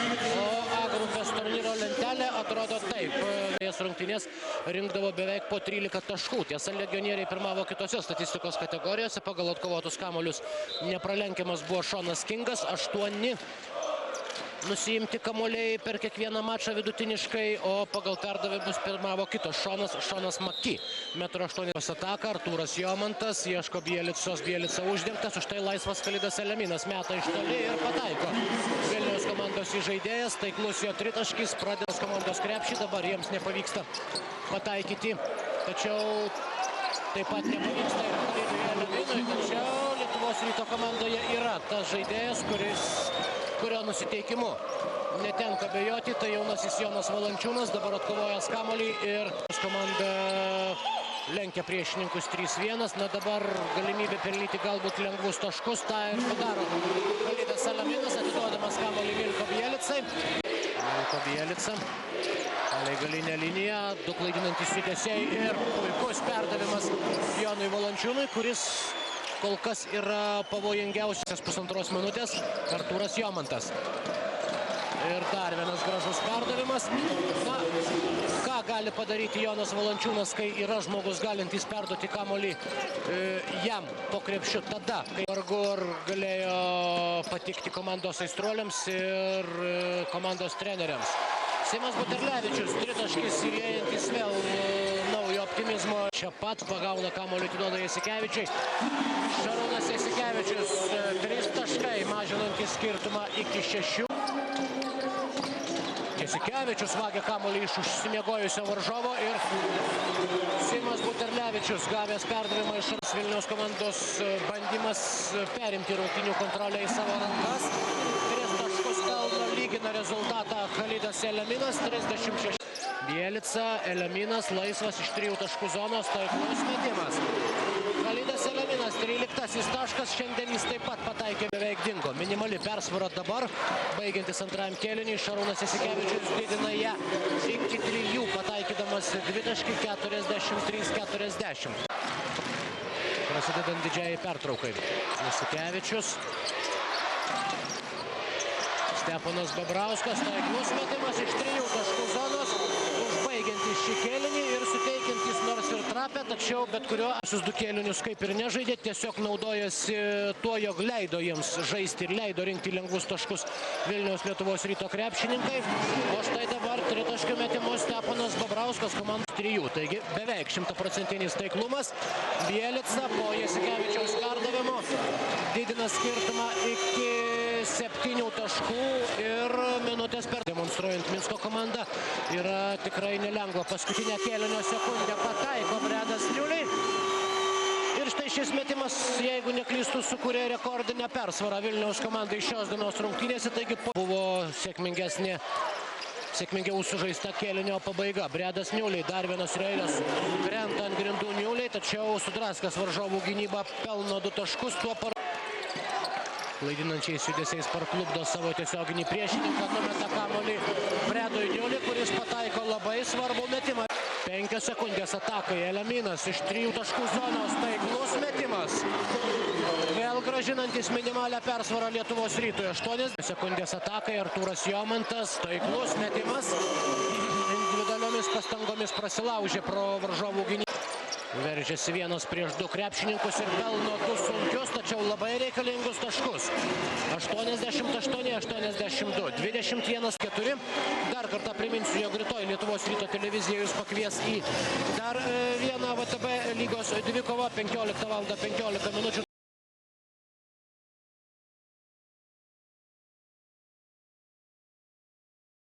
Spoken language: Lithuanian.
O A grupės turnyro lentelė atrodo taip. Rungtynės rinkdavo beveik po 13 taškų. Tiesa, legionieriai pirmavo kitose statistikos kategorijose. Pagal atkovotus kamuolius nepralenkiamas buvo Šonas Kingas. 8 nusiimti kamuoliai per kiekvieną mačą vidutiniškai, o pagal perdavimus pirmavo kitos Šonas Maki. 1,8 m ataka, Artūras Jomantas ieško Bielicos, Bielica uždengtas, už tai laisvas Khalidas Eleminas meta iš toli ir pataiko. Vilniaus komandos įžaidėjas, taiklus jo tritaškis, pradės komandos krepšį, dabar jiems nepavyksta pataikyti, tačiau taip pat nepavyksta ir Khalidui Eleminui, tačiau Lietuvos Ryto komandoje yra tas žaidėjas, kurio nusiteikimu netenka bejoti, tai jaunasis Jonas Valančiūnas, dabar atkovojęs kamuolį ir komanda lenkia priešininkus 3-1. Na dabar galimybė pelnyti galbūt lengvus taškus, tą ir padaro Khalidas Eleminas, atiduodamas kamuolį Milko Bielicai. Milko Bielica, palei galinę liniją, du klaidinantys judesiai ir puikus perdavimas Jonui Valančiūnui, kuris kol kas yra pavojingiausias pusantros minutės, Artūras Jomantas. Ir dar vienas gražus perdavimas. Na, ką gali padaryti Jonas Valančiūnas, kai yra žmogus galintis perduoti kamuolį jam po krepšiu tada, kai vargu ar galėjo patikti komandos aistruoliams ir komandos treneriams. Simas Buterlevičius, tritaškis įliejantis vėl naujo optimizmo. Čia pat pagauna kamuolį, atiduoda Jasikevičiui. Šarūnas Jasikevičius, 3 taškai, mažinantys skirtumą iki 6. Jasikevičius vagia kamuolį iš užsimiegojusio varžovo ir Simas Buterlevičius gavęs perdavimą iš Vilniaus komandos bandymas perimti rungtynių kontrolę į savo rankas. 3 taškus pelno, lygina rezultatą Khalidas Eleminas, 36. Bielica, Eleminas laisvas iš 3 taškų zonos, taiklus metimas. Khalidas Eleminas, 13 taškas, šiandien jis taip pat pataikė, beveik dingo. Minimali persvara dabar, baigiantis antrajam kėliniui, Šarūnas Jasikevičius didina ją iki 3, pataikydamas 2 taškį, 43-40. Prasidedant didžiai pertraukai. Jasikevičius. Steponas Babrauskas, taiklus metimas iš 3 taškų zonos, užbaigiantis šį kėlinį ir suteikiantis nors ir trapę, tačiau bet kurio visus 2 kėlinius kaip ir nežaidė, tiesiog naudojasi tuo, jog leido jiems žaisti ir leido rinkti lengvus taškus Vilniaus Lietuvos Ryto krepšininkai. O štai dabar tritaškių metimus Steponas Babrauskas, komandos 3, taigi beveik 100% taiklumas. Bielica po Jasikevičiaus perdavimo didina skirtumą iki 7 taškų ir minutės per demonstruojant Minsko komandą yra tikrai nelengva. Paskutinę kėlinio sekundę pataiko Bredas Niuliai. Ir štai šis metimas, jeigu neklystų, sukūrė rekordinę persvarą Vilniaus komandai šios dienos rungtynėse, taigi buvo sėkmingiau sužaista kėlinio pabaiga. Bredas Niuliai, dar vienas reilas, krenta ant grindų Niuliai, tačiau sudraskęs varžovų gynybą pelno 2 taškus, tuo klaidinančiais judesiais parklupdo savo tiesioginį priešininką, numeta kamuolį Bredui Niuliui, kuris pataiko labai svarbų metimą. 5 sekundės atakai, Eleminas iš 3 taškų zonos, taiklus metimas. Vėl gražinantis minimalią persvarą Lietuvos Rytui. 8 sekundės atakai, Artūras Jomantas, taiklus metimas. Individualiomis pastangomis prasilaužė pro varžovų gynybą. Veržiasi 1 prieš 2 krepšininkus ir pelno 2 sunkius, tačiau labai reikalingus taškus. 88-82, 21-4. Dar kartą priminsiu, jog rytoj Lietuvos Ryto televizija jūs pakvies į dar vieną VTB lygos dvikovą, 15 val. 15 minučių.